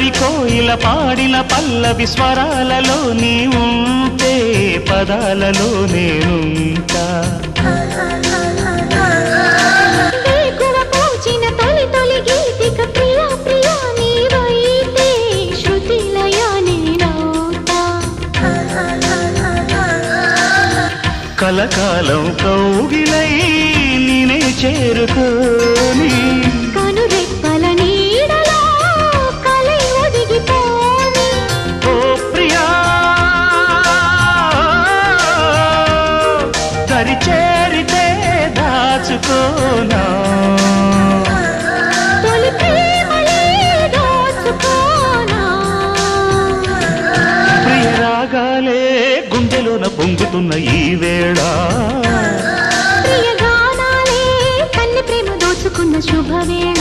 మలరి కోయిల పాడిన పల్లవి స్వరాలలో నీ ఉంటే పదాలలో నేనుంటా కలకాలం కౌగిలై నేనే చేరుకోని కనురెప్పల నీడలో కలై ఒదిగిపోని ఓ ప్రియా దరి చేరితే దాచుకోనా తొలి ప్రేమలే దోచుకోనా ప్రియ రాగాలే గుండెలోన పొంగుతున్న ఈ వేళ ప్రియ గానాలే కన్నె ప్రేమ దోచుకున్న శుభవేళ